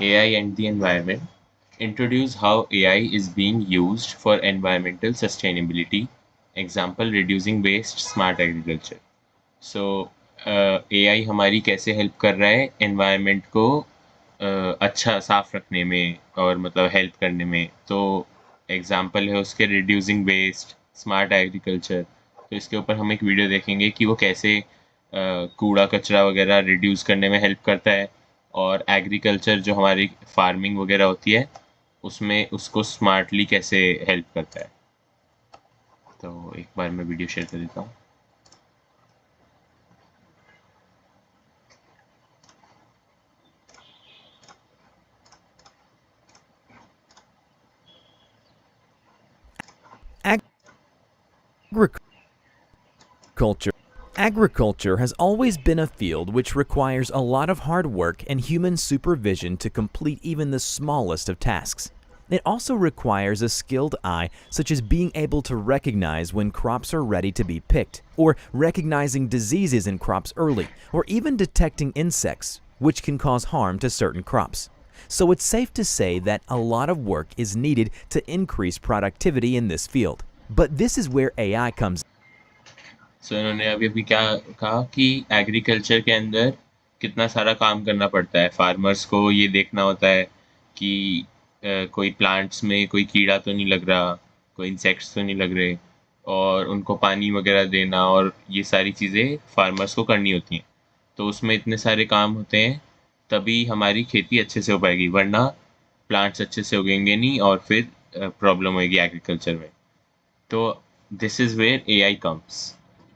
AI and the Environment, introduce how AI is being used for environmental sustainability. Example, reducing waste, smart agriculture. So AI हमारी कैसे help कर रहा है environment को अच्छा साफ रखने में और मतलब हेल्प करने में। तो एग्जांपल है उसके रिड्यूसिंग वेस्ट, स्मार्ट एग्रीकल्चर। तो इसके ऊपर हम एक वीडियो देखेंगे कि वो कैसे कूड़ा कचरा वगैरह रिड्यूस करने में हेल्प करता है, और एग्रीकल्चर जो हमारी फार्मिंग वगैरह होती है उसमें उसको स्मार्टली कैसे हेल्प करता है। तो एक बार मैं वीडियो शेयर कर देता हूँ। Agriculture. Agriculture has always been a field which requires a lot of hard work and human supervision to complete even the smallest of tasks. It also requires a skilled eye, such as being able to recognize when crops are ready to be picked, or recognizing diseases in crops early, or even detecting insects, which can cause harm to certain crops. So it's safe to say that a lot of work is needed to increase productivity in this field. But this is where AI comes. सो इन्होंने अभी अभी क्या कहा कि agriculture के अंदर कितना सारा काम करना पड़ता है। फार्मर्स को ये देखना होता है कि कोई प्लांट्स में कोई कीड़ा तो नहीं लग रहा, कोई इंसेक्ट्स तो नहीं लग रहे, और उनको पानी वगैरह देना, और ये सारी चीज़ें फार्मर्स को करनी होती हैं। तो उसमें इतने सारे काम होते हैं, तभी हमारी खेती अच्छे से हो पाएगी, वरना प्लांट्स अच्छे से उगेंगे नहीं और फिर प्रॉब्लम होएगी एग्रीकल्चर में। तो this is where AI comes.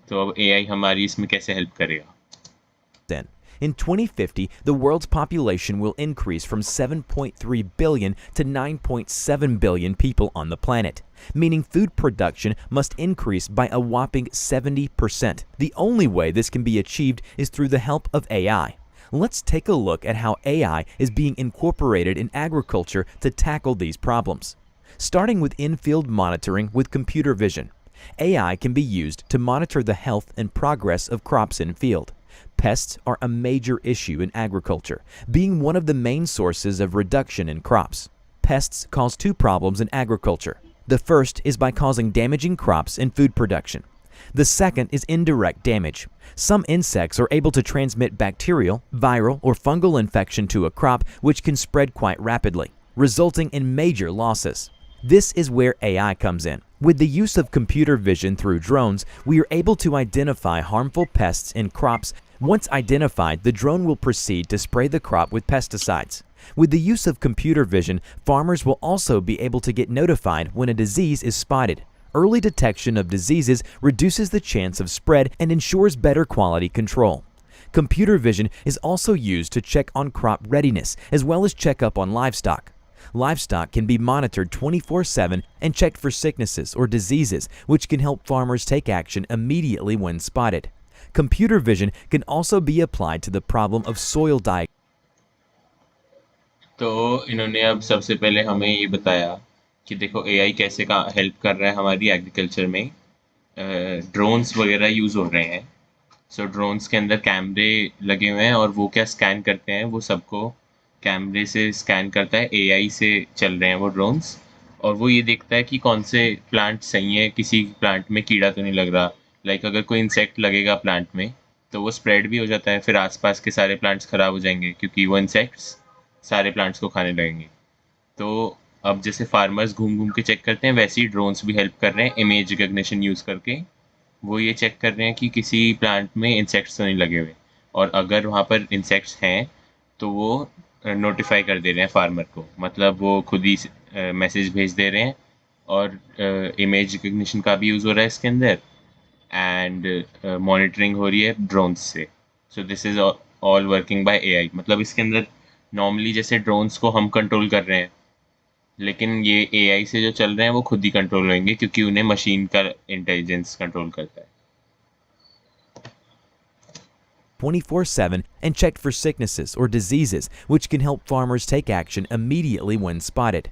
तो अब एआई हमारी इसमें कैसे हेल्प करेगा? In 2050, the world's population will increase from 7.3 billion to 9.7 billion people on the planet, meaning food production must increase by a whopping 70%. The only way this can be achieved is through the help of AI. Let's take a look at how AI is being incorporated in agriculture to tackle these problems. Starting with in-field monitoring with computer vision. AI can be used to monitor the health and progress of crops in field. Pests are a major issue in agriculture, being one of the main sources of reduction in crops. Pests cause two problems in agriculture. The first is by causing damaging crops and food production. The second is indirect damage. Some insects are able to transmit bacterial, viral, or fungal infection to a crop, which can spread quite rapidly, resulting in major losses. This is where AI comes in. With the use of computer vision through drones, we are able to identify harmful pests in crops. Once identified, the drone will proceed to spray the crop with pesticides. With the use of computer vision, farmers will also be able to get notified when a disease is spotted. Early detection of diseases reduces the chance of spread and ensures better quality control. Computer vision is also used to check on crop readiness as well as check up on livestock. Livestock can be monitored 24/7 and checked for sicknesses or diseases, which can help farmers take action immediately when spotted. Computer vision can also be applied to the problem of soil diagnosis. तो इन्होंने अब सबसे पहले हमें ये बताया कि देखो एआई कैसे का हेल्प कर रहा है हमारी एग्रीकल्चर में। ड्रोन्स वगैरह यूज़ हो रहे हैं। सो ड्रोन्स के अंदर कैमरे लगे हुए हैं, और वो क्या स्कैन करते हैं, वो सबको कैमरे से स्कैन करता है, एआई से चल रहे हैं वो ड्रोन्स। और वो ये देखता है कि कौन से प्लांट सही है, किसी प्लांट में कीड़ा तो नहीं लग रहा। लाइक अगर कोई इंसेक्ट लगेगा प्लांट में तो वो स्प्रेड भी हो जाता है, फिर आसपास के सारे प्लांट्स ख़राब हो जाएंगे क्योंकि वो इंसेक्ट्स सारे प्लांट्स को खाने लगेंगे। तो अब जैसे फार्मर्स घूम घूम के चेक करते हैं, वैसे ही ड्रोन्स भी हेल्प कर रहे हैं इमेज रिकग्निशन यूज़ करके। वो ये चेक कर रहे हैं कि किसी प्लांट में इंसेक्ट्स तो नहीं लगे हुए, और अगर वहाँ पर इंसेक्ट्स हैं तो वो नोटिफाई कर दे रहे हैं फार्मर को, मतलब वो खुद ही मैसेज भेज दे रहे हैं। और इमेज रिकग्निशन का भी यूज़ हो रहा है इसके अंदर, एंड मॉनिटरिंग हो रही है ड्रोन्स से। So this is all working bye AI. मतलब इसके अंदर नॉर्मली जैसे ड्रोन्स को हम कंट्रोल कर रहे हैं, लेकिन ये एआई से जो चल रहे हैं वो खुद ही कंट्रोल होंगे क्योंकि उन्हें मशीन का इंटेलिजेंस कंट्रोल करता है। 24/7 and checked for sicknesses or diseases, which can help farmers take action immediately when spotted.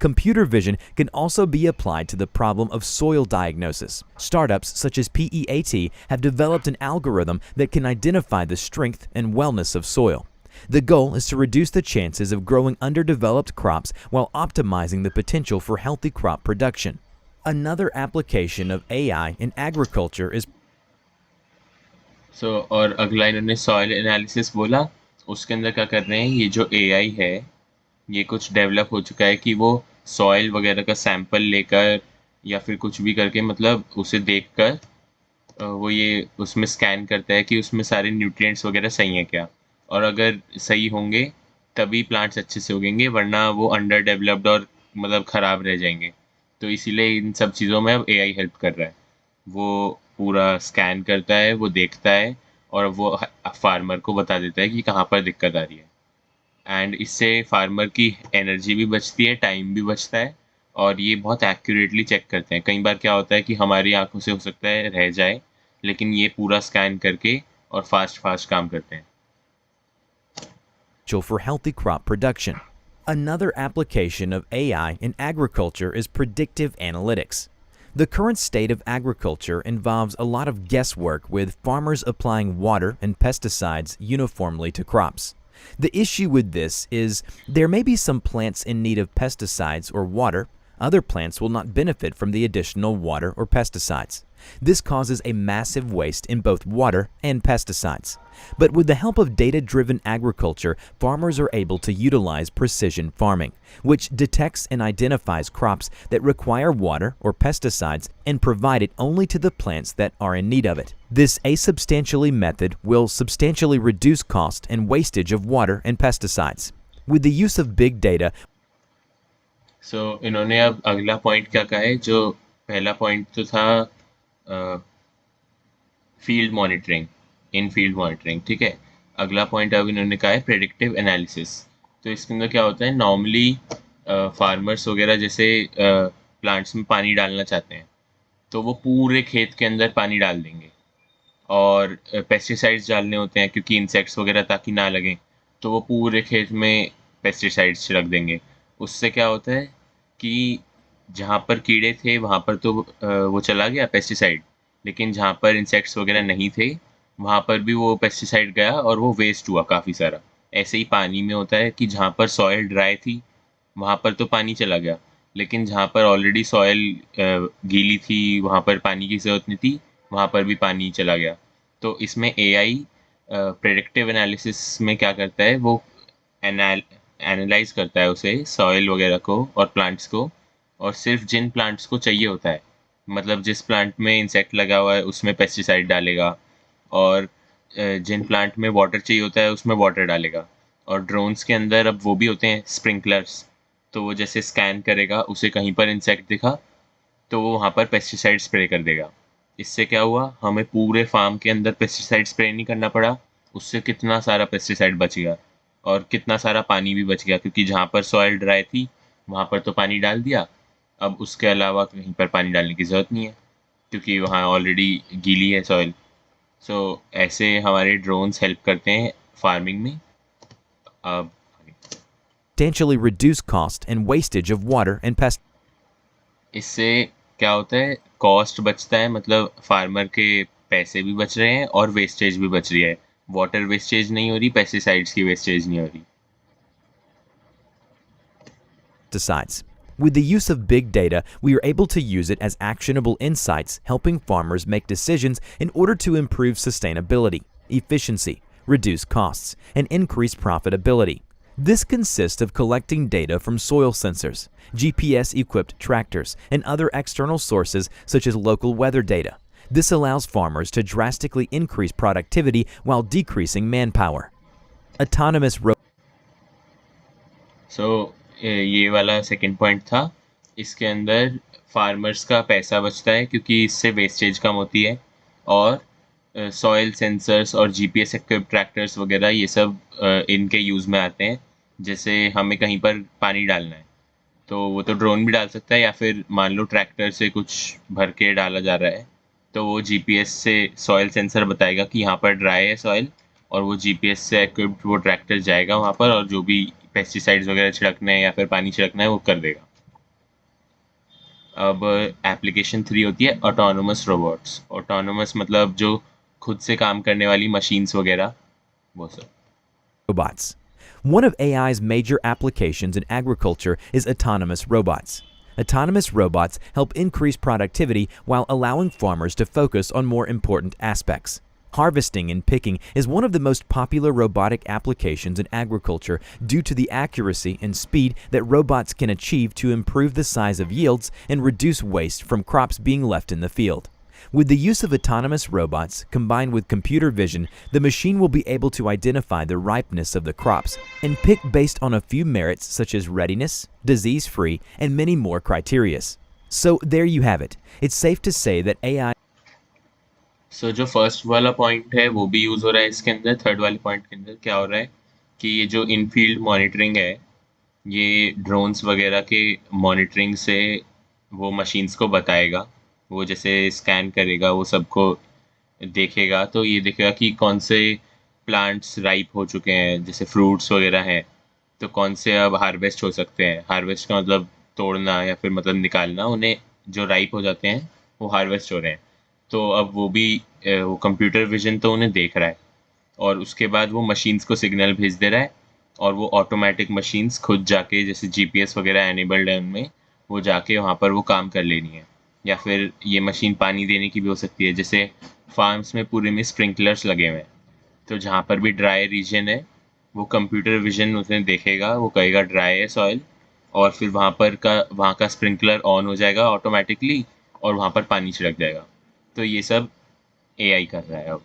Computer vision can also be applied to the problem of soil diagnosis. Startups such as PEAT have developed an algorithm that can identify the strength and wellness of soil. The goal is to reduce the chances of growing underdeveloped crops while optimizing the potential for healthy crop production. Another application of AI in agriculture is और अगला इन्होंने soil analysis बोला। उसके अंदर क्या कर रहे हैं, ये जो एआई है ये कुछ डेवलप हो चुका है कि वो सॉइल वगैरह का सैंपल लेकर या फिर कुछ भी करके मतलब उसे देखकर वो ये उसमें स्कैन करता है कि उसमें सारे न्यूट्रिएंट्स वगैरह सही हैं क्या, और अगर सही होंगे तभी प्लांट्स अच्छे से उगेंगे, वरना वो अंडर डेवलप्ड और मतलब ख़राब रह जाएंगे। तो इसीलिए इन सब चीज़ों में अब एआई हेल्प कर रहा है। वो पूरा स्कैन करता है, वो देखता है और वो फार्मर को बता देता है कि कहाँ पर दिक्कत आ रही है। एंड इससे फार्मर की एनर्जी भी बचती है, टाइम भी बचता है, और ये बहुत एक्यूरेटली चेक करते हैं। कई बार क्या होता है कि हमारी आंखों से हो सकता है रह जाए, लेकिन ये पूरा स्कैन करके और फास्ट फास्ट काम करते हैं। for healthy crop production. Another application of AI in agriculture is predictive analytics. The current state of agriculture involves a lot of guesswork with farmers applying water and pesticides uniformly to crops. The issue with this is there may be some plants in need of pesticides or water. Other plants will not benefit from the additional water or pesticides. This causes a massive waste in both water and pesticides. But with the help of data-driven agriculture, farmers are able to utilize precision farming, which detects and identifies crops that require water or pesticides and provide it only to the plants that are in need of it. This asubstantially method will substantially reduce cost and wastage of water and pesticides. With the use of big data, इन्होंने अब अगला point क्या कहा है, जो पहला point तो था फील्ड मॉनिटरिंग, इन फील्ड मॉनिटरिंग, ठीक है। अगला पॉइंट अब इन्होंने कहा है प्रेडिक्टिव एनालिसिस। तो इसके अंदर क्या होता है, नॉर्मली फार्मर्स वगैरह जैसे प्लांट्स में पानी डालना चाहते हैं तो वो पूरे खेत के अंदर पानी डाल देंगे, और पेस्टिसाइड्स डालने होते हैं क्योंकि इंसेक्ट्स वगैरह ताकि ना लगें, तो वो पूरे खेत में पेस्टिसाइड्स छिड़क देंगे। उससे क्या होता है कि जहाँ पर कीड़े थे वहाँ पर तो वो चला गया पेस्टिसाइड, लेकिन जहाँ पर इंसेक्ट्स वगैरह नहीं थे वहाँ पर भी वो पेस्टिसाइड गया और वो वेस्ट हुआ काफ़ी सारा। ऐसे ही पानी में होता है कि जहाँ पर सॉइल ड्राई थी वहाँ पर तो पानी चला गया, लेकिन जहाँ पर ऑलरेडी सॉइल गीली थी वहाँ पर पानी की ज़रूरत नहीं थी, वहाँ पर भी पानी चला गया। तो इसमें एआई प्रेडिक्टिव एनालिसिस में क्या करता है, वो एनालाइज करता है उसे सॉइल वगैरह को और प्लांट्स को, और सिर्फ जिन प्लांट्स को चाहिए होता है, मतलब जिस प्लांट में इंसेक्ट लगा हुआ है उसमें पेस्टिसाइड डालेगा, और जिन प्लांट में वाटर चाहिए होता है उसमें वाटर डालेगा। और ड्रोन्स के अंदर अब वो भी होते हैं स्प्रिंकलर्स, तो वो जैसे स्कैन करेगा, उसे कहीं पर इंसेक्ट दिखा तो वो वहाँ पर पेस्टिसाइड स्प्रे कर देगा। इससे क्या हुआ, हमें पूरे फार्म के अंदर पेस्टिसाइड स्प्रे नहीं करना पड़ा, उससे कितना सारा पेस्टिसाइड बच गया और कितना सारा पानी भी बच गया, क्योंकि जहाँ पर सॉइल ड्राई थी वहाँ पर तो पानी डाल दिया, अब उसके अलावा कहीं पर पानी डालने की ज़रूरत नहीं है क्योंकि वहाँ ऑलरेडी गीली है सॉइल। ऐसे हमारे ड्रोन्स हेल्प करते हैं फार्मिंग में। अब substantially reduce cost and wastage of water and pesticides. इससे क्या होता है, कॉस्ट बचता है, मतलब फार्मर के पैसे भी बच रहे हैं और वेस्टेज भी बच रही है। वाटर वेस्टेज नहीं हो रही, पेस्टिसाइड्स की वेस्टेज नहीं हो रही। With the use of big data, we are able to use it as actionable insights, helping farmers make decisions in order to improve sustainability, efficiency, reduce costs, and increase profitability. This consists of collecting data from soil sensors, GPS-equipped tractors, and other external sources such as local weather data. This allows farmers to drastically increase productivity while decreasing manpower. Autonomous ये वाला second point था। इसके अंदर farmers का पैसा बचता है क्योंकि इससे वेस्टेज कम होती है, और सॉइल सेंसर्स और जीपीएस इक्विप्ड ट्रैक्टर्स वगैरह ये सब इनके यूज़ में आते हैं। जैसे हमें कहीं पर पानी डालना है तो वो तो ड्रोन भी डाल सकता है, या फिर मान लो ट्रैक्टर से कुछ भर के डाला जा रहा है तो वो जीपीएस से सॉइल सेंसर बताएगा कि यहाँ पर ड्राई है सॉइल, और वो जीपीएस से इक्विप्ड वो ट्रैक्टर जाएगा वहाँ पर और जो भी पेस्टिसाइड्स वगैरह छिड़कना है या फिर पानी छिड़कना है वो कर देगा। अब एप्लीकेशन 3 होती है ऑटोनोमस रोबोट्स। ऑटोनोमस मतलब जो खुद से काम करने वाली मशीन्स वगैरह, वो सब। robots. One of AI's major applications in agriculture is autonomous robots. Autonomous robots help increase productivity while allowing farmers to focus on more important aspects. Harvesting and picking is one of the most popular robotic applications in agriculture due to the accuracy and speed that robots can achieve to improve the size of yields and reduce waste from crops being left in the field. With the use of autonomous robots combined with computer vision, the machine will be able to identify the ripeness of the crops and pick based on a few merits such as readiness, disease-free, and many more criteria. So there you have it. It's safe to say that AI सो जो first वाला point है वो भी use हो रहा है इसके अंदर। थर्ड वाले पॉइंट के अंदर क्या हो रहा है कि ये जो इन फील्ड मॉनिटरिंग है, ये ड्रोन्स वगैरह के मॉनिटरिंग से वो मशीन्स को बताएगा। वो जैसे स्कैन करेगा, वो सबको देखेगा, तो ये देखेगा कि कौन से प्लांट्स राइप हो चुके हैं, जैसे फ्रूट्स वगैरह हैं, तो कौन से अब हार्वेस्ट हो सकते हैं। हार्वेस्ट का मतलब तोड़ना या फिर मतलब निकालना, उन्हें जो राइप हो जाते हैं वो हार्वेस्ट हो रहे हैं। तो अब वो भी वो कंप्यूटर विजन तो उन्हें देख रहा है और उसके बाद वो मशीन्स को सिग्नल भेज दे रहा है और वो ऑटोमेटिक मशीन्स खुद जाके, जैसे जीपीएस वगैरह एनेबल्ड है उनमें, वो जाके वहाँ पर वो काम कर लेनी है। या फिर ये मशीन पानी देने की भी हो सकती है, जैसे फार्म्स में पूरे में स्प्रिंकलर्स लगे हुए हैं, तो जहाँ पर भी ड्राई रीजन है वो कंप्यूटर विजन उसने देखेगा, वो कहेगा ड्राई है सॉइल, और फिर वहाँ का स्प्रिंकलर ऑन हो जाएगा ऑटोमेटिकली और वहाँ पर पानी छिड़क जाएगा। तो ये सब एआई कर रहा है अब।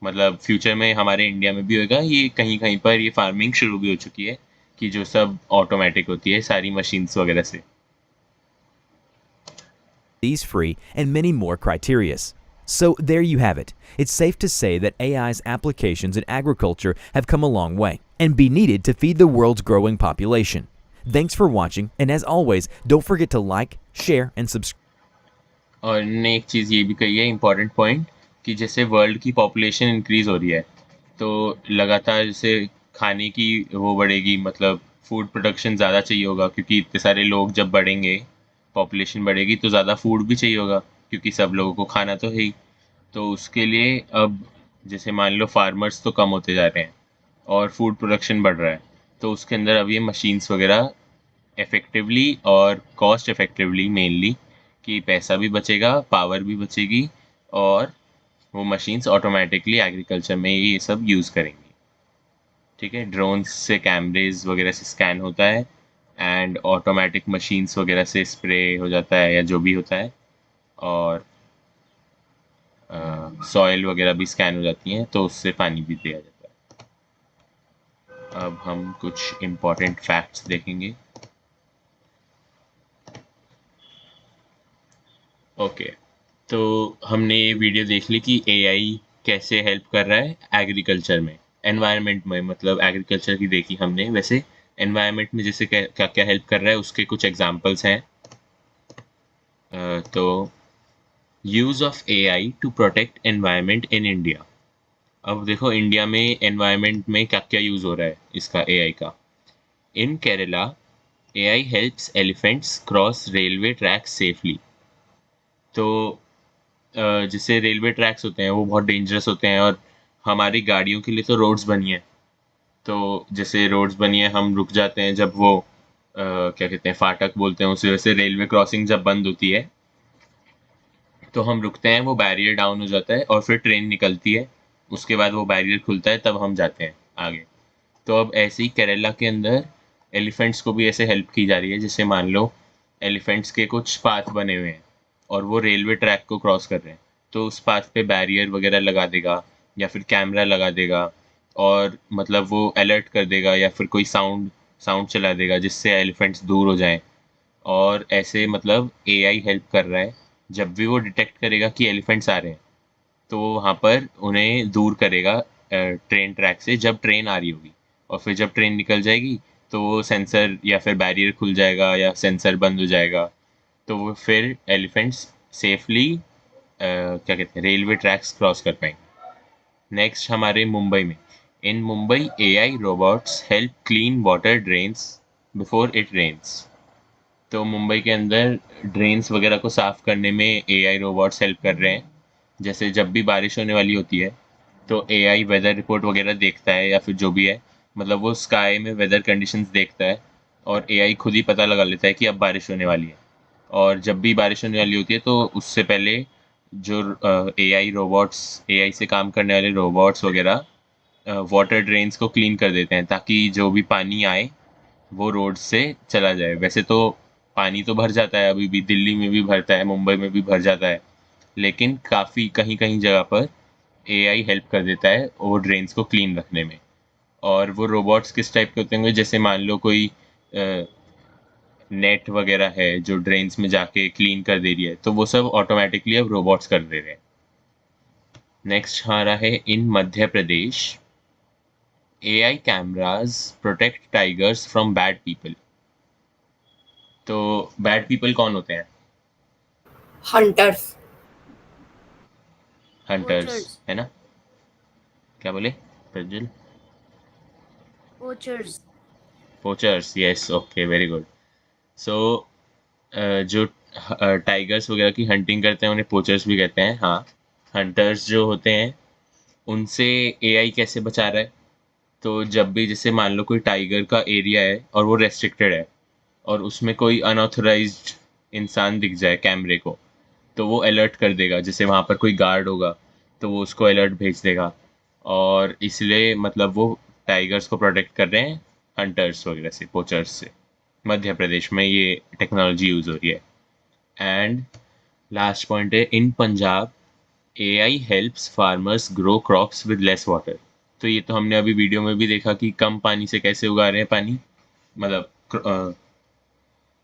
मतलब फ्यूचर में हमारे इंडिया में भी होगा, ये कहीं कहीं पर ये फार्मिंग शुरू भी हो चुकी है कि जो सब ऑटोमेटिक होती है सारी मशीन्स वगैरह से। free and many more criteria. So there you have it. It's safe to say that AI's applications in agriculture have come a long way and be needed to feed the world's growing population. Thanks for watching, and as always, don't forget to like, share, and subscribe. और ने एक चीज़ ये भी कही है important point कि जैसे world की पॉपुलेशन इंक्रीज़ हो रही है, तो लगातार जैसे खाने की वो बढ़ेगी, मतलब फूड प्रोडक्शन ज़्यादा चाहिए होगा, क्योंकि इतने सारे लोग जब बढ़ेंगे, पॉपुलेशन बढ़ेगी, तो ज़्यादा फूड भी चाहिए होगा, क्योंकि सब लोगों को खाना तो है ही। तो उसके लिए अब जैसे मान लो फार्मर्स तो कम होते जा रहे हैं और फूड प्रोडक्शन बढ़ रहा है, तो उसके अंदर अब ये मशीन्स वगैरह इफ़ेक्टिवली और कॉस्ट इफ़ेक्टिवली मेनली, कि पैसा भी बचेगा, पावर भी बचेगी, और वो मशीन्स ऑटोमेटिकली एग्रीकल्चर में ये सब यूज़ करेंगी। ठीक है, ड्रोन्स से कैमरेज वगैरह से स्कैन होता है एंड ऑटोमेटिक मशीन्स वगैरह से स्प्रे हो जाता है या जो भी होता है, और सॉइल वगैरह भी स्कैन हो जाती हैं, तो उससे पानी भी दिया जाता है। अब हम कुछ इम्पोर्टेंट फैक्ट्स देखेंगे। ओके, तो हमने ये वीडियो देख ली कि एआई कैसे हेल्प कर रहा है एग्रीकल्चर में, एनवायरनमेंट में, मतलब एग्रीकल्चर की देखी हमने। वैसे एनवायरनमेंट में जैसे क्या क्या हेल्प कर रहा है उसके कुछ एग्जांपल्स हैं। तो use of AI to protect environment in India. अब देखो इंडिया में एनवायरनमेंट में क्या क्या यूज़ हो रहा है इसका, एआई का। In Kerala AI helps elephants cross railway track safely. तो जैसे रेलवे ट्रैक्स होते हैं वो बहुत डेंजरस होते हैं, और हमारी गाड़ियों के लिए तो रोड्स बनी है, तो जैसे रोड्स बनी है हम रुक जाते हैं जब वो क्या कहते हैं, फाटक बोलते हैं उसे। वैसे रेलवे क्रॉसिंग जब बंद होती है तो हम रुकते हैं, वो बैरियर डाउन हो जाता है और फिर ट्रेन निकलती है, उसके बाद वो बैरियर खुलता है, तब हम जाते हैं आगे। तो अब ऐसे ही केरला के अंदर एलिफेंट्स को भी ऐसे हेल्प की जा रही है। जैसे मान लो एलिफेंट्स के कुछ पाथ बने हुए हैं और वो रेलवे ट्रैक को क्रॉस कर रहे हैं, तो उस पाथ पे बैरियर वगैरह लगा देगा या फिर कैमरा लगा देगा, और मतलब वो अलर्ट कर देगा या फिर कोई साउंड साउंड चला देगा जिससे एलिफेंट्स दूर हो जाएं। और ऐसे मतलब एआई हेल्प कर रहा है, जब भी वो डिटेक्ट करेगा कि एलिफेंट्स आ रहे हैं तो वो वहाँ पर उन्हें दूर करेगा ट्रेन ट्रैक से, जब ट्रेन आ रही होगी। और फिर जब ट्रेन निकल जाएगी तो वो सेंसर या फिर बैरियर खुल जाएगा या सेंसर बंद हो जाएगा, तो वो फिर एलिफेंट्स सेफली क्या कहते हैं, रेलवे ट्रैक्स क्रॉस कर पाएंगे। नेक्स्ट हमारे मुंबई में, in Mumbai AI robots help clean water drains before it rains. तो मुंबई के अंदर ड्रेन्स वगैरह को साफ़ करने में एआई रोबोट्स हेल्प कर रहे हैं। जैसे जब भी बारिश होने वाली होती है तो एआई वेदर रिपोर्ट वगैरह देखता है या फिर जो भी है, मतलब वो स्काई में वेदर कंडीशंस देखता है और एआई खुद ही पता लगा लेता है कि अब बारिश होने वाली है। और जब भी बारिश होने वाली होती है तो उससे पहले जो एआई रोबोट्स, एआई से काम करने वाले रोबोट्स वगैरह वाटर ड्रेन्स को क्लीन कर देते हैं ताकि जो भी पानी आए वो रोड से चला जाए। वैसे तो पानी तो भर जाता है, अभी भी दिल्ली में भी भरता है, मुंबई में भी भर जाता है, लेकिन काफ़ी कहीं कहीं जगह पर एआई हेल्प कर देता है वो ड्रेन्स को क्लीन रखने में। और वो रोबोट्स किस टाइप के होते होंगे, जैसे मान लो कोई नेट वगैरह है जो ड्रेन्स में जाके क्लीन कर दे रही है, तो वो सब ऑटोमेटिकली अब रोबोट्स कर दे रहे हैं। नेक्स्ट हमारा है in Madhya Pradesh AI cameras protect tigers from bad people. तो बैड पीपल कौन होते हैं? हंटर्स। Hunters, poachers. है ना? क्या बोले Prajwal? Poachers. Poachers, yes, okay, very good. So जो टाइगर्स वगैरह की हंटिंग करते हैं उन्हें पोचर्स भी कहते हैं, हाँ। हंटर्स जो होते हैं उनसे एआई कैसे बचा रहा है? तो जब भी जैसे मान लो कोई टाइगर का एरिया है और वो रेस्ट्रिक्टेड है और उसमें कोई अनऑथराइज्ड इंसान दिख जाए कैमरे को, तो वो अलर्ट कर देगा। जैसे वहाँ पर कोई गार्ड होगा तो वो उसको अलर्ट भेज देगा। और इसलिए मतलब वो टाइगर्स को प्रोटेक्ट कर रहे हैं हंटर्स वगैरह से, पोचर्स से। मध्य प्रदेश में ये टेक्नोलॉजी यूज़ हो रही है। एंड लास्ट पॉइंट है in Punjab AI helps farmers grow crops with less water. तो ये तो हमने अभी वीडियो में भी देखा कि कम पानी से कैसे उगा रहे हैं पानी, मतलब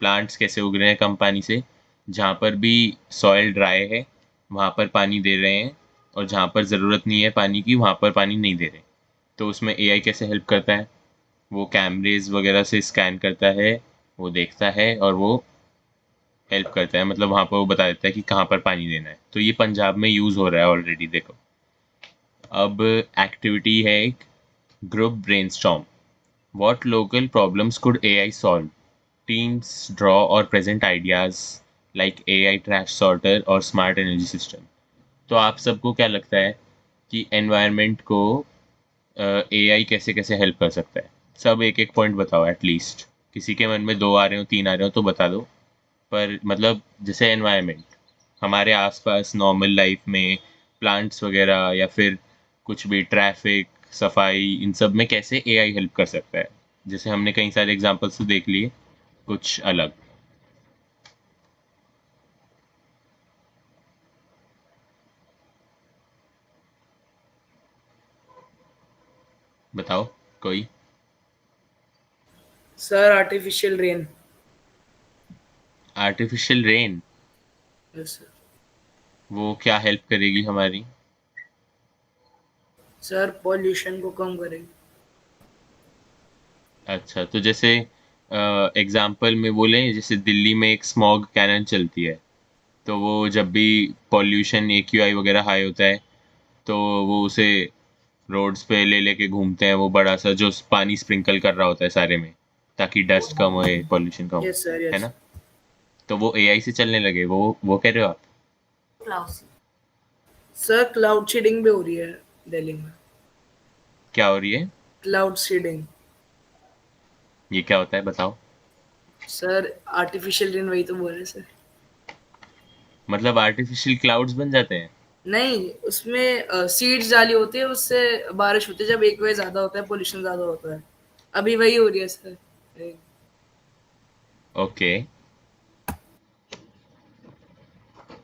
प्लांट्स कैसे उग रहे हैं कम पानी से। जहाँ पर भी सॉइल ड्राई है वहाँ पर पानी दे रहे हैं, और जहाँ पर ज़रूरत नहीं है पानी की वहाँ पर पानी नहीं दे रहे। तो उसमें एआई कैसे हेल्प करता है? वो कैमरेज वगैरह से स्कैन करता है, वो देखता है और वो हेल्प करता है, मतलब वहाँ पर वो बता देता है कि कहाँ पर पानी देना है। तो ये पंजाब में यूज़ हो रहा है ऑलरेडी, देखो। अब एक्टिविटी है एक group brainstorm. What local problems could AI solve? Teams draw और present ideas like AI trash sorter और स्मार्ट एनर्जी सिस्टम। तो आप सबको क्या लगता है कि एनवायरनमेंट को एआई कैसे कैसे हेल्प कर सकता है? सब एक एक पॉइंट बताओ एटलीस्ट। किसी के मन में दो आ रहे हो, तीन आ रहे हो तो बता दो। पर मतलब जैसे एनवायरनमेंट, हमारे आसपास नॉर्मल लाइफ में प्लांट्स वगैरह या फिर कुछ भी ट्रैफिक, सफाई, इन सब में कैसे एआई हेल्प कर सकता है? जैसे हमने कई सारे एग्जांपल्स तो देख लिए, कुछ अलग बताओ कोई। Sir artificial rain. Artificial rain, yes sir. वो क्या हेल्प करेगी हमारी? सर पॉल्यूशन को कम करेगी। अच्छा, तो जैसे एग्जाम्पल में बोले, जैसे दिल्ली में एक स्मॉग कैनन चलती है, तो वो जब भी पॉल्यूशन AQI वगैरह हाई होता है तो वो उसे रोड्स पे ले लेके घूमते हैं, वो बड़ा सा जो पानी स्प्रिंकल कर रहा होता है सारे में, ताकि डस्ट कम होए, पॉल्यूशन कम हो, यस सर। है यस। ना? तो वो एआई से चलने लगे, वो कह रहे हो आप? क्लाउड्स। सर क्लाउड सीडिंग भी हो रही है दिल्ली में। क्या हो रही है? Cloud seeding. ये क्या होता है बताओ। सर आर्टिफिशियल रेन, वही तो बोल रहे सर। मतलब आर्टिफिशियल क्लाउड्स बन जाते हैं? नहीं, उसमें सीड्स डाली होती है, उससे बारिश होती है जब एक वे ज्यादा होता है, पोल्यूशन ज्यादा होता है। अभी वही हो रही है सर। ओके,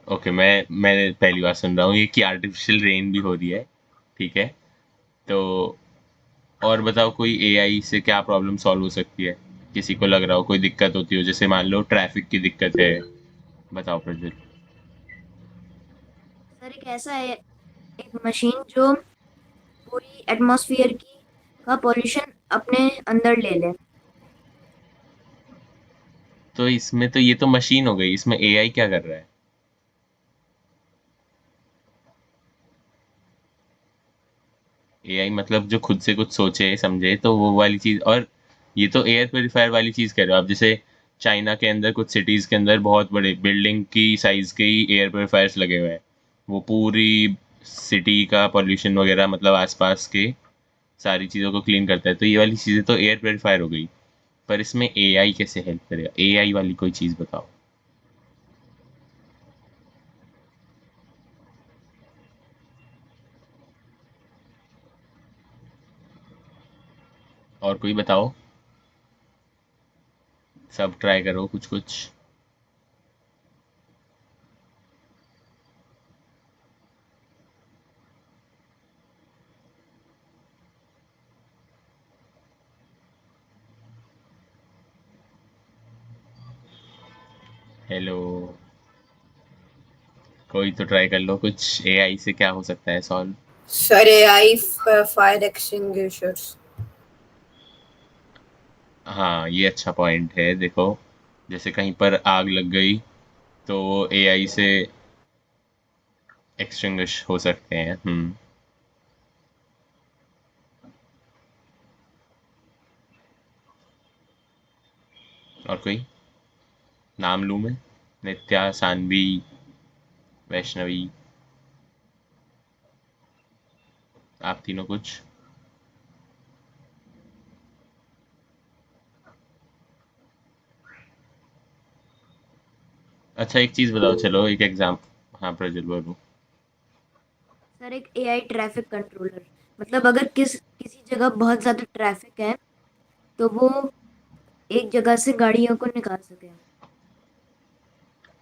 ओके, मैंने पहली बार सुन रहा हूँ ये कि आर्टिफिशियल रेन भी हो रही है। ठीक है, तो और बताओ कोई एआई से क्या प्रॉब्लम सॉल्व हो सकती है? किसी को लग रहा हो कोई दिक्कत होती हो, जैसे मान लो ट्रैफिक की दिक्कत है, बताओ प्रज्वल। सर एक ऐसा है, एक मशीन जो पूरी एटमॉस्फेयर की का पॉल्यूशन अपने अंदर ले ले। तो इसमें तो ये तो मशीन हो गई, इसमें एआई क्या कर रहा है? एआई मतलब जो खुद से कुछ सोचे समझे, तो वो वाली चीज। और ये तो एयर प्योरीफायर वाली चीज कह रहे हो आप? जैसे चाइना के अंदर कुछ सिटीज के अंदर बहुत बड़े बिल्डिंग की साइज के ही एयर प्योरीफायर्स लगे हुए हैं, वो पूरी सिटी का पॉल्यूशन वगैरह मतलब आसपास के सारी चीज़ों को क्लीन करता है, तो ये वाली चीज़ें तो एयर प्योरीफायर हो गई। पर इसमें एआई कैसे हेल्प करेगा? एआई वाली कोई चीज़ बताओ। और कोई बताओ, सब ट्राई करो कुछ कुछ। हेलो, कोई तो ट्राई कर लो कुछ, एआई से क्या हो सकता है solve? Sir AI fire extinguishers. हाँ, ये अच्छा पॉइंट है। देखो, जैसे कहीं पर आग लग गई तो एआई से एक्सटिंग्विश हो सकते हैं। और कोई नाम लूँ मैं? नित्या, सानवी, वैष्णवी, आप तीनों कुछ? अच्छा, एक चीज़ बताओ, चलो एक एग्जाम। हाँ प्रज्वल बोलो। सर एक एआई ट्रैफिक कंट्रोलर, मतलब अगर किसी जगह बहुत ज्यादा ट्रैफिक है तो वो एक जगह से गाड़ियों को निकाल सके।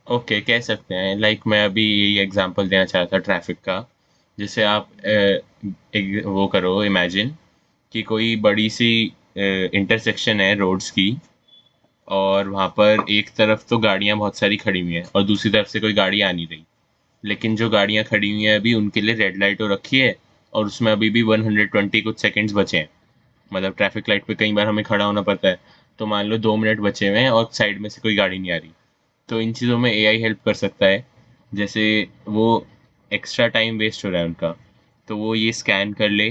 ओके, कह सकते हैं। लाइक मैं अभी यही एग्जांपल देना चाह रहा था ट्रैफिक का। जैसे आप एक वो करो, इमेजिन कि कोई बड़ी सी इंटरसेक्शन है रोड्स की, और वहाँ पर एक तरफ तो गाड़ियाँ बहुत सारी खड़ी हुई हैं और दूसरी तरफ से कोई गाड़ी आ नहीं रही। लेकिन जो गाड़ियाँ खड़ी हुई हैं अभी, उनके लिए रेड लाइट हो रखी है, और उसमें अभी भी 120 कुछ सेकंड्स बचे हैं। मतलब ट्रैफिक लाइट पे कई बार हमें खड़ा होना पड़ता है, तो मान लो 2 मिनट बचे हुए हैं और साइड में से कोई गाड़ी नहीं आ रही। तो इन चीज़ों में एआई हेल्प कर सकता है। जैसे वो एक्स्ट्रा टाइम वेस्ट हो रहा है उनका, तो वो ये स्कैन कर ले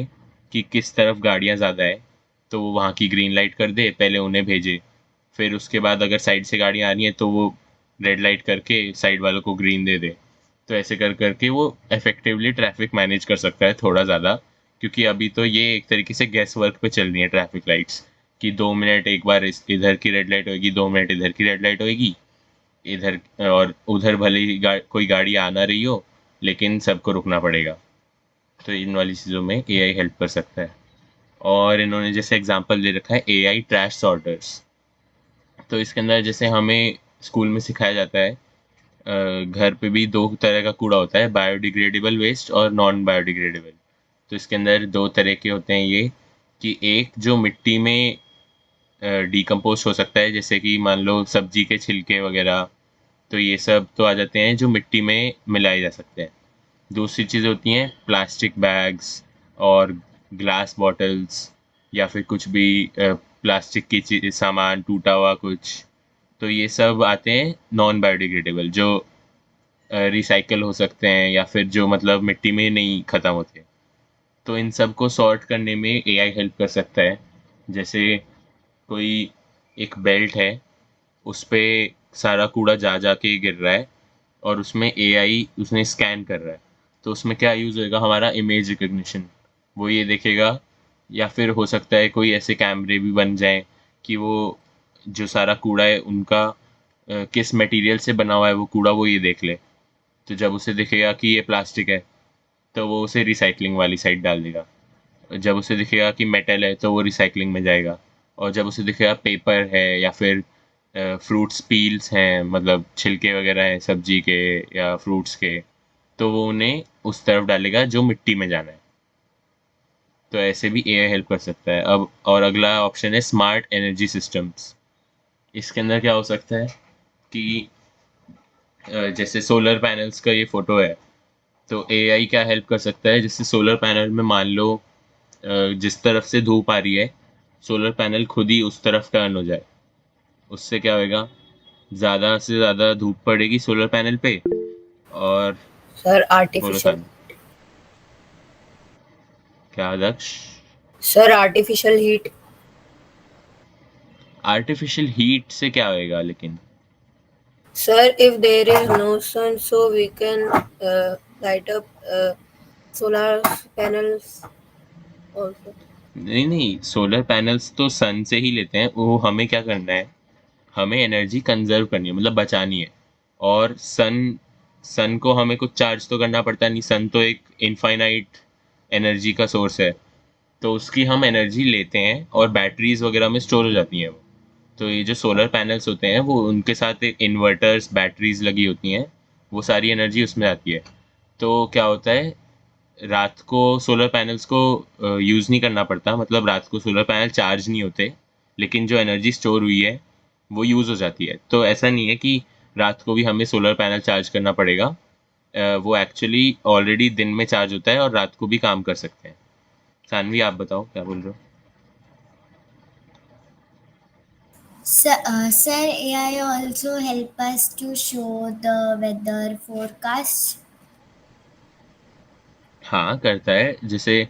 कि किस तरफ गाड़ियाँ ज़्यादा है, तो वो वहाँ की ग्रीन लाइट कर दे, पहले उन्हें भेजे। फिर उसके बाद अगर साइड से गाड़ियाँ आ रही हैं तो वो रेड लाइट करके साइड वालों को ग्रीन दे दे। तो ऐसे कर करके वो इफेक्टिवली ट्रैफिक मैनेज कर सकता है थोड़ा ज़्यादा। क्योंकि अभी तो ये एक तरीके से गैस वर्क पे चल रही है ट्रैफिक लाइट्स, कि 2 मिनट एक बार इधर की रेड लाइट होगी, 2 मिनट इधर की रेड लाइट होगी, इधर और उधर भले ही कोई गाड़ी आ ना रही हो, लेकिन सबको रुकना पड़ेगा। तो इन वाली चीज़ों में एआई हेल्प कर सकता है। और इन्होंने जैसे एग्जांपल दे रखा है एआई ट्रैश सॉर्टर्स। तो इसके अंदर जैसे हमें स्कूल में सिखाया जाता है, घर पे भी दो तरह का कूड़ा होता है, बायोडिग्रेडेबल वेस्ट और नॉन बायोडिग्रेडेबल। तो इसके अंदर दो तरह के होते हैं ये, कि एक जो मिट्टी में डिकम्पोज हो सकता है, जैसे कि मान लो सब्जी के छिलके वगैरह, तो ये सब तो आ जाते हैं जो मिट्टी में मिलाए जा सकते हैं। दूसरी चीज़ होती हैं प्लास्टिक बैग्स और ग्लास बॉटल्स, या फिर कुछ भी प्लास्टिक की चीज सामान टूटा हुआ कुछ। तो ये सब आते हैं नॉन बायोडिग्रेडेबल, जो रिसाइकल हो सकते हैं या फिर जो मतलब मिट्टी में नहीं ख़त्म होते। तो इन सब को सॉर्ट करने में एआई हेल्प कर सकता है। जैसे कोई एक बेल्ट है, उस पे सारा कूड़ा जा जा के गिर रहा है, और उसमें एआई उसने स्कैन कर रहा है। तो उसमें क्या यूज़ होएगा, हमारा इमेज रिकग्निशन। वो ये देखेगा, या फिर हो सकता है कोई ऐसे कैमरे भी बन जाएं कि वो जो सारा कूड़ा है उनका किस मटेरियल से बना हुआ है वो कूड़ा, वो ये देख ले। तो जब उसे दिखेगा कि ये प्लास्टिक है, तो वो उसे रिसाइकलिंग वाली साइड डाल देगा। जब उसे दिखेगा कि मेटल है तो वो रिसाइकलिंग में जाएगा। और जब उसे दिखेगा पेपर है या फिर फ्रूट्स पील्स हैं, मतलब छिलके वगैरह हैं सब्जी के या फ्रूट्स के, तो वो उन्हें उस तरफ डालेगा जो मिट्टी में जाना है। तो ऐसे भी एआई हेल्प कर सकता है। अब और अगला ऑप्शन है स्मार्ट एनर्जी सिस्टम्स। इसके अंदर क्या हो सकता है कि जैसे सोलर पैनल्स का ये फोटो है, तो एआई क्या हेल्प कर सकता है, जैसे सोलर पैनल में मान लो जिस तरफ से धूप आ रही है, सोलर पैनल खुद ही उस तरफ टर्न हो जाए। उससे क्या होएगा, ज़्यादा से ज़्यादा धूप पड़ेगी सोलर पैनल पे। और सर बोलो आर्टिफिशियल। सन, क्या Daksh? Sir artificial heat. Artificial heat से क्या होएगा लेकिन? Sir if there is no sun so we can light up solar panels also. नहीं नहीं, सोलर पैनल्स तो सन से ही लेते हैं। वो हमें क्या करना है, हमें एनर्जी कंजर्व करनी है, मतलब बचानी है। और सन सन को हमें कुछ चार्ज तो करना पड़ता नहीं, सन तो एक इनफाइनाइट एनर्जी का सोर्स है। तो उसकी हम एनर्जी लेते हैं और बैटरीज वगैरह में स्टोर हो जाती हैं वो। तो ये जो सोलर पैनल्स होते हैं वो उनके साथ इन्वर्टर्स बैटरीज लगी होती हैं, वो सारी एनर्जी उसमें आती है। तो क्या होता है, रात को सोलर पैनल्स को यूज़ नहीं करना पड़ता, मतलब रात को सोलर पैनल चार्ज नहीं होते, लेकिन जो एनर्जी स्टोर हुई है वो यूज़ हो जाती है। तो ऐसा नहीं है कि रात को भी हमें सोलर पैनल चार्ज करना पड़ेगा। वो एक्चुअली ऑलरेडी दिन में चार्ज होता है और रात को भी काम कर सकते हैं। सानवी आप बताओ क्या बोल रहे हो? Sir, AI also help us to show the weather forecast. हाँ करता है, जैसे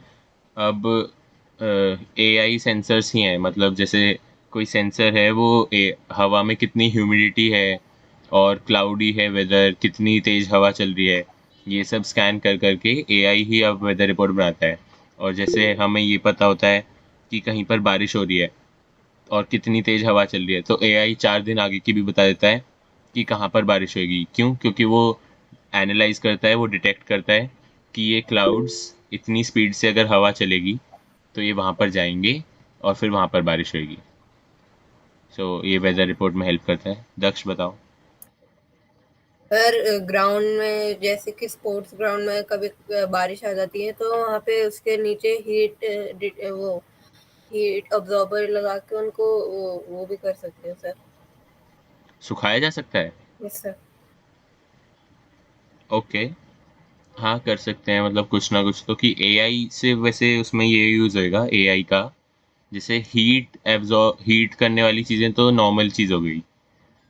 अब एआई सेंसर्स ही हैं, मतलब जैसे कोई सेंसर है वो हवा में कितनी ह्यूमिडिटी है और क्लाउडी है वेदर, कितनी तेज हवा चल रही है, ये सब स्कैन कर करके एआई ही अब वेदर रिपोर्ट बनाता है। और जैसे हमें ये पता होता है कि कहीं पर बारिश हो रही है और कितनी तेज हवा चल रही है, तो एआई 4 दिन आगे की भी बता देता है कि कहाँ पर बारिश होगी। क्यों? क्योंकि वो एनालाइज करता है, वो डिटेक्ट करता है कि ये क्लाउड्स इतनी स्पीड से अगर हवा चलेगी तो ये वहाँ पर जाएंगे और फिर वहाँ पर बारिश होगी। सो ये वेदर रिपोर्ट में हेल्प करता है। दक्ष बताओ। सर ग्राउंड में जैसे कि स्पोर्ट्स ग्राउंड में कभी बारिश आ जाती है तो वहाँ पे उसके नीचे हीट अब्जॉर्बर लगा के उनको वो भी कर सकते हैं सर। सुखाया जा सकता है? Yes sir. ओके, हाँ कर सकते हैं, मतलब कुछ ना कुछ तो। कि एआई से वैसे उसमें ये यूज़ होएगा एआई का, जैसे हीट करने वाली चीज़ें तो नॉर्मल चीज़ हो गई,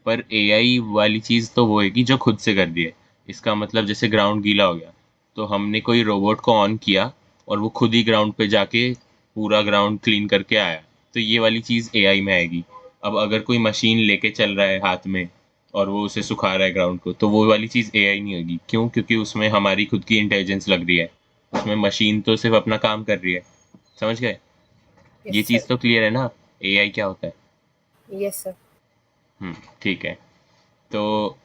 पर एआई वाली चीज़ तो वो है कि जो खुद से कर रही है। इसका मतलब जैसे ग्राउंड गीला हो गया तो हमने कोई रोबोट को ऑन किया और वो खुद ही ग्राउंड पे जाके पूरा ग्राउंड क्लीन करके आया, तो ये वाली चीज़ एआई में आएगी। अब अगर कोई मशीन लेके चल रहा है हाथ में और वो उसे सुखा रहा है ग्राउंड को, तो वो वाली चीज़ एआई नहीं होगी। क्यों? क्योंकि उसमें हमारी खुद की इंटेलिजेंस लग रही है, उसमें मशीन तो सिर्फ अपना काम कर रही है। समझ गए? यस ये सर। चीज़ तो क्लियर है ना, एआई क्या होता है? Yes sir. ठीक है। तो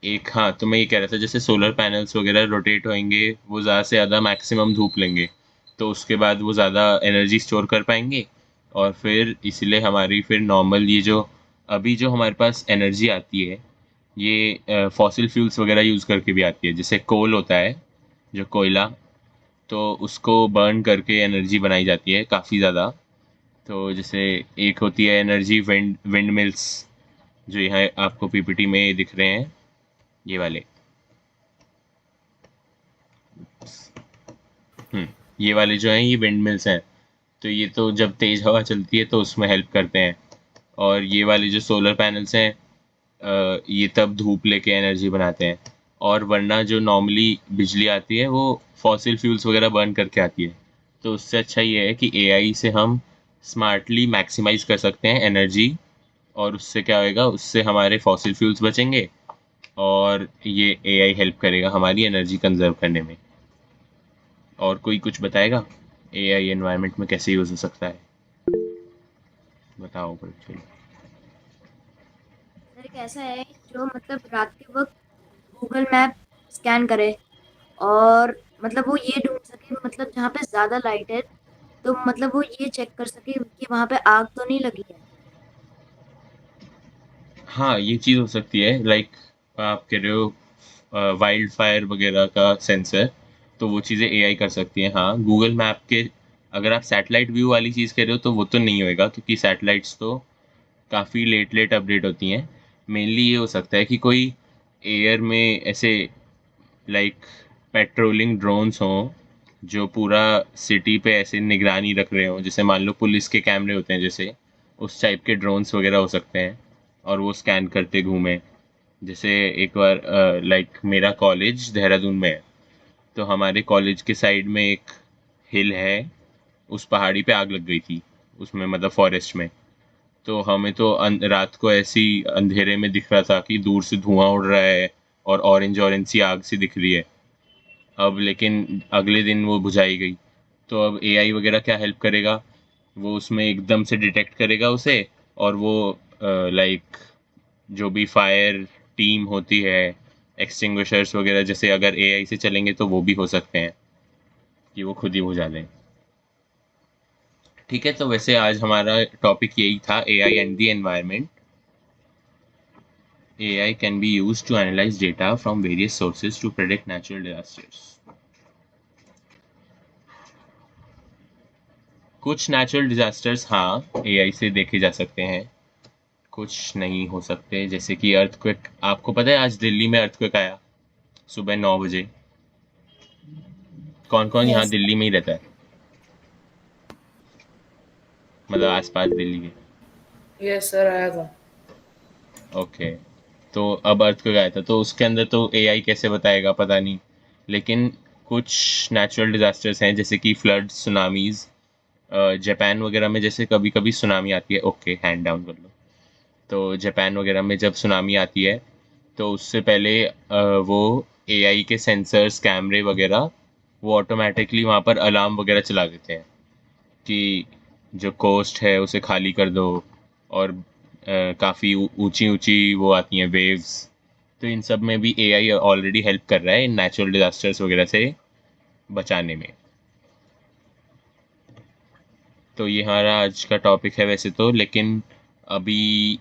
एक, हाँ, तो मैं ये कह रहा था जैसे सोलर पैनल्स वगैरह रोटेट होएंगे, वो ज़्यादा से ज़्यादा मैक्सिमम धूप लेंगे, तो उसके बाद वो ज़्यादा एनर्जी स्टोर कर पाएंगे। और फिर इसलिए हमारी फिर नॉर्मल ये जो अभी जो हमारे पास एनर्जी आती है, ये फॉसिल फ्यूल्स वगैरह यूज़ करके भी आती है। जैसे कोल होता है, जो कोयला, तो उसको बर्न करके एनर्जी बनाई जाती है काफ़ी ज़्यादा। तो जैसे एक होती है एनर्जी विंड विंड मिल्स, जो यहाँ आपको पीपीटी में दिख रहे हैं, ये वाले। ये वाले जो हैं ये विंड मिल्स हैं। तो ये तो जब तेज हवा चलती है तो उसमें हेल्प करते हैं। और ये वाले जो सोलर पैनल्स हैं, ये तब धूप लेके एनर्जी बनाते हैं। और वरना जो नॉर्मली बिजली आती है वो फॉसिल फ्यूल्स वगैरह बर्न करके आती है। तो उससे अच्छा ये है कि एआई से हम स्मार्टली मैक्सिमाइज कर सकते हैं एनर्जी, और उससे क्या होएगा, उससे हमारे फॉसिल फ्यूल्स बचेंगे और ये एआई हेल्प करेगा हमारी एनर्जी कंजर्व करने में। और कोई कुछ बताएगा एआई एनवायरनमेंट में कैसे यूज़ हो सकता है? बताओ चलो। सर एक ऐसा है जो मतलब रात के वक्त गूगल मैप स्कैन करे और मतलब वो ये ढूंढ सके मतलब जहाँ पे ज्यादा लाइट है तो मतलब वो ये चेक कर सके कि वहां पे आग तो नहीं लगी है। हाँ ये चीज़ हो सकती है, लाइक आप कह रहे हो वाइल्ड फायर वगैरह का सेंसर, तो वो चीज़ें एआई कर सकती है। हाँ गूगल मैप के, अगर आप सैटेलाइट व्यू वाली चीज़ कह रहे हो तो वो तो नहीं होएगा, क्योंकि सैटेलाइट्स तो काफ़ी लेट लेट अपडेट होती हैं। मेनली ये हो सकता है कि कोई एयर में ऐसे लाइक पेट्रोलिंग ड्रोन्स हों जो पूरा सिटी पे ऐसे निगरानी रख रहे हों, जैसे मान लो पुलिस के कैमरे होते हैं, जैसे उस टाइप के ड्रोन्स वगैरह हो सकते हैं, और वो स्कैन करते घूमें। जैसे एक बार लाइक मेरा कॉलेज देहरादून में है, तो हमारे कॉलेज के साइड में एक हिल है, उस पहाड़ी पे आग लग गई थी, उसमें मतलब फॉरेस्ट में। तो हमें तो रात को ऐसी अंधेरे में दिख रहा था कि दूर से धुआं उड़ रहा है और ऑरेंज ऑरेंज सी आग सी दिख रही है। अब लेकिन अगले दिन वो बुझाई गई। तो अब एआई वगैरह क्या हेल्प करेगा, वो उसमें एकदम से डिटेक्ट करेगा उसे, और वो लाइक जो भी फायर टीम होती है, एक्सटिंग्विशर्स वगैरह, जैसे अगर एआई से चलेंगे तो वो भी हो सकते हैं कि वो खुद ही बुझा दें। ठीक है, तो वैसे आज हमारा टॉपिक यही था, AI and the environment. AI can be used to analyse data from various sources to predict natural disasters. कुछ नेचुरल डिजास्टर्स हाँ एआई से देखे जा सकते हैं, कुछ नहीं हो सकते, जैसे कि अर्थक्वेक। आपको पता है आज दिल्ली में अर्थक्वेक आया सुबह 9 बजे। कौन कौन यहाँ यस दिल्ली में ही रहता है, मतलब आसपास दिल्ली के? यस सर, आया था। ओके, तो अब अर्थक्वेक आया था, तो उसके अंदर तो एआई कैसे बताएगा पता नहीं, लेकिन कुछ नेचुरल डिजास्टर्स हैं जैसे कि फ्लड, सुनामीज। जापान वगैरह में जैसे कभी कभी सुनामी आती है, ओके हैंड डाउन कर लो। तो जापान वगैरह में जब सुनामी आती है तो उससे पहले वो एआई के सेंसर्स, कैमरे वगैरह, वो ऑटोमेटिकली वहाँ पर अलार्म वगैरह चला देते हैं कि जो कोस्ट है उसे खाली कर दो, और काफ़ी ऊंची ऊंची वो आती हैं वेव्स। तो इन सब में भी एआई ऑलरेडी हेल्प कर रहा है इन नेचुरल डिजास्टर्स वगैरह से बचाने में। तो ये हमारा आज का टॉपिक है वैसे तो, लेकिन अभी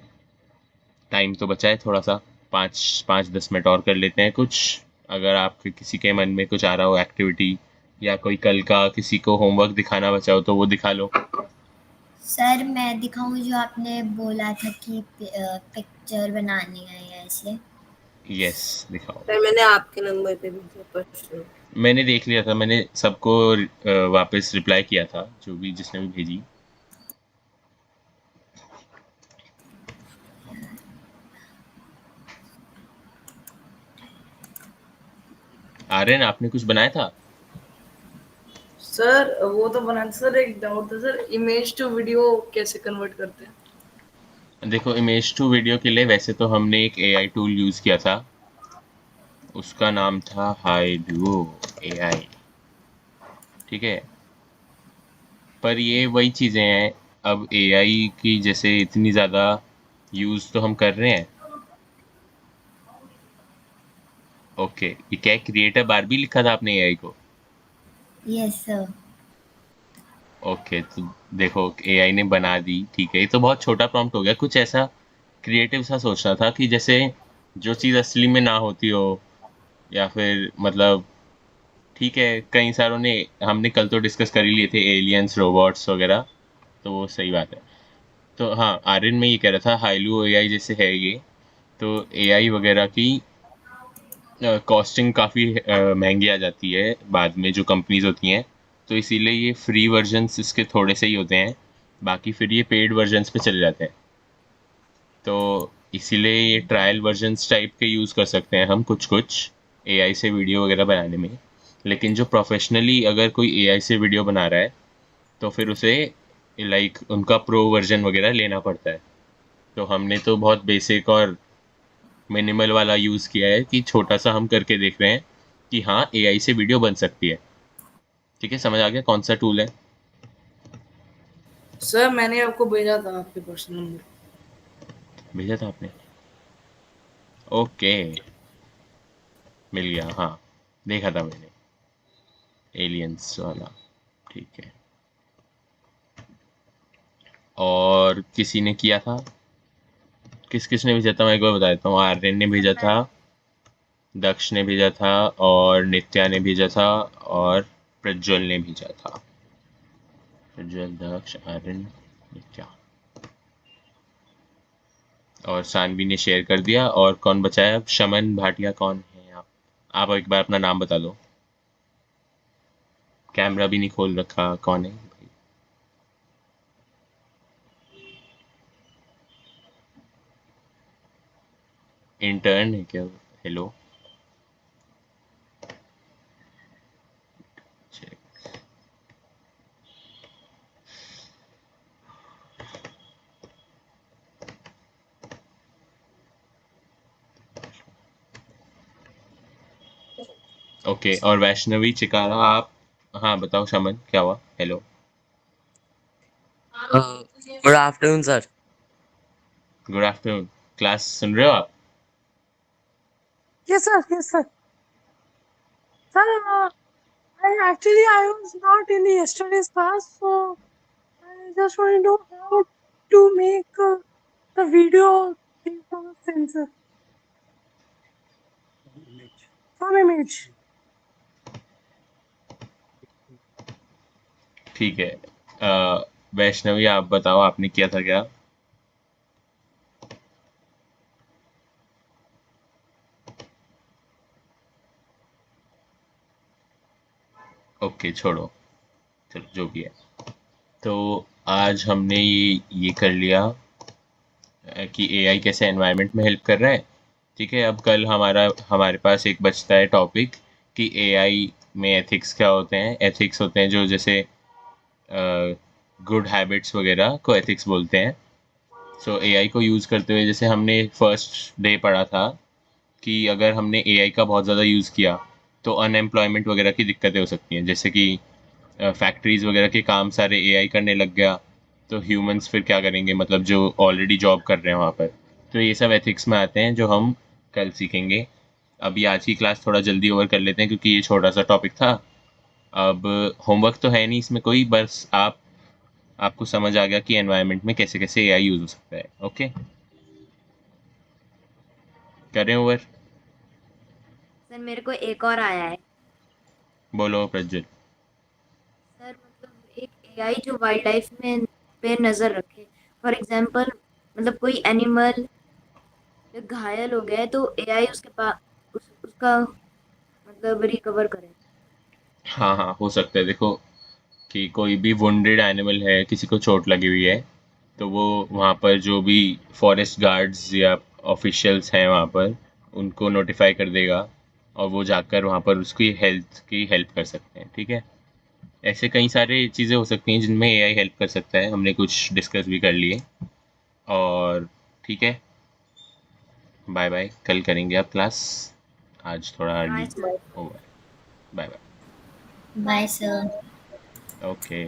टाइम तो बचा है थोड़ा सा, 5-10 मिनट और कर लेते हैं कुछ। अगर आपके किसी के मन में कुछ आ रहा हो एक्टिविटी, या कोई कल का किसी को होमवर्क दिखाना बचा हो तो वो दिखा लो। सर, मैं दिखाऊं जो आपने बोला था कि पिक्चर बनानी है या ऐसे? यस, दिखाओ। सर मैंने आपके नंबर पे भेजा प्रश्न। मैंने देख लिया था, मैंने सबको वापस रिप्लाई किया था, जो भी जिसने भी भेजी। आर्यन, आपने कुछ बनाया था? सर वो तो बनाते, सर एक डाउट था सर, इमेज टू वीडियो कैसे कन्वर्ट करते हैं? देखो, इमेज टू वीडियो के लिए वैसे तो हमने एक एआई टूल यूज़ किया था, उसका नाम था हाइडुओ एआई। ठीक है, पर ये वही चीज़ें हैं, अब एआई की जैसे इतनी ज़्यादा यूज़ तो हम कर रहे हैं। ओके, ये क्या क्रिएटर बारबी लिखा था आपने एआई को? Yes sir. ओके, तो देखो एआई ने बना दी, ठीक है, ये तो बहुत छोटा प्रॉम्प्ट हो गया, कुछ ऐसा क्रिएटिव सा सोचना था कि जैसे जो चीज़ असली में ना होती हो, या फिर मतलब ठीक है, कई सारों ने, हमने कल तो डिस्कस कर ही लिए थे एलियंस, रोबोट्स वगैरह, तो वो सही बात है। तो हाँ, आर्यन में ये कह रहा था हाइलू एआई जैसे है ये, तो एआई वगैरह की कॉस्टिंग काफ़ी महंगी आ जाती है बाद में, जो कंपनीज होती हैं, तो इसीलिए ये फ्री वर्जन्स इसके थोड़े से ही होते हैं, बाकी फिर ये पेड वर्जन्स पे चले जाते हैं। तो इसीलिए ये ट्रायल वर्जन्स टाइप के यूज़ कर सकते हैं हम कुछ कुछ एआई से वीडियो वगैरह बनाने में, लेकिन जो प्रोफेशनली अगर कोई एआई से वीडियो बना रहा है तो फिर उसे लाइक उनका प्रो वर्जन वगैरह लेना पड़ता है। तो हमने तो बहुत बेसिक और मिनिमल वाला यूज़ किया है कि छोटा सा हम करके देख रहे हैं कि हाँ एआई से वीडियो बन सकती है। ठीक है, समझ आ गया कौन सा टूल है? सर मैंने आपको भेजा था आपके पर्सनल नंबर। भेजा था आपने? ओके, मिल गया, हाँ देखा था मैंने, एलियंस वाला। ठीक है, और किसी ने किया था? किस किस ने भेजा था, मैं एक बार बता देता हूँ। आर्यन ने भेजा था, दक्ष ने भेजा था, और नित्या ने भेजा था, और प्रज्वल ने भेजा था। प्रज्वल, दक्ष, आर्यन, नित्या, और सानवी ने शेयर कर दिया। और कौन बचा है अब? शमन भाटिया कौन है आप एक बार अपना नाम बता दो, कैमरा भी नहीं खोल रखा, कौन है? इंटर्न है क्या? Hello, okay. और वैष्णवी चिकारा, आप हाँ बताओ शमन, क्या हुआ? Hello. Good afternoon sir. Good afternoon. Class सुन रहे हो आप? Yes, sir. Yes, sir. Sir, I was not in the yesterday's class, so I just want to know how to make the video thing from a sensor, from image. ठीक है। वैष्णवी आप बताओ, आपने किया था क्या? ओके छोड़ो, चलो जो भी है। तो आज हमने ये कर लिया कि एआई कैसे एनवायरनमेंट में हेल्प कर रहा है। ठीक है, अब कल हमारे पास एक बचता है टॉपिक कि एआई में एथिक्स क्या होते हैं। एथिक्स होते हैं जो जैसे गुड हैबिट्स वगैरह को एथिक्स बोलते हैं। सो एआई को यूज़ करते हुए जैसे हमने फर्स्ट डे पढ़ा था कि अगर हमने एआई का बहुत ज़्यादा यूज़ किया तो अनएम्प्लॉयमेंट वगैरह की दिक्कतें हो सकती हैं। जैसे कि फैक्ट्रीज वगैरह के काम सारे एआई करने लग गया तो ह्यूमंस फिर क्या करेंगे, मतलब जो ऑलरेडी जॉब कर रहे हैं वहाँ पर। तो ये सब एथिक्स में आते हैं जो हम कल सीखेंगे। अभी आज की क्लास थोड़ा जल्दी ओवर कर लेते हैं क्योंकि ये छोटा सा टॉपिक था। अब होमवर्क तो है नहीं इसमें कोई, बस आपको समझ आ गया कि एनवायरनमेंट में कैसे कैसे एआई यूज़ हो सकता है। ओके, करें ओवर? सर मेरे को एक और आया है। बोलो प्रज्वल। सर मतलब एक एआई जो वाइल्ड लाइफ में पे नजर रखे, फॉर एग्जांपल मतलब कोई एनिमल घायल हो गया है तो एआई उसके पास उसका मतलब रिकवर करे। हाँ हाँ, हो सकता है। देखो कि कोई भी वुंडेड एनिमल है, किसी को चोट लगी हुई है, तो वो वहाँ पर जो भी फॉरेस्ट गार्ड्स या ऑफिशियल्स हैं वहाँ पर उनको नोटिफाई कर देगा और वो जाकर वहाँ पर उसकी हेल्थ की हेल्प कर सकते हैं। ठीक है, ऐसे कई सारे चीज़ें हो सकती हैं जिनमें एआई हेल्प कर सकता है। हमने कुछ डिस्कस भी कर लिए। और ठीक है, बाय बाय, कल करेंगे आप क्लास। आज थोड़ा अर्ली हाँ sir. Over. Bye bye. Bye sir. Okay.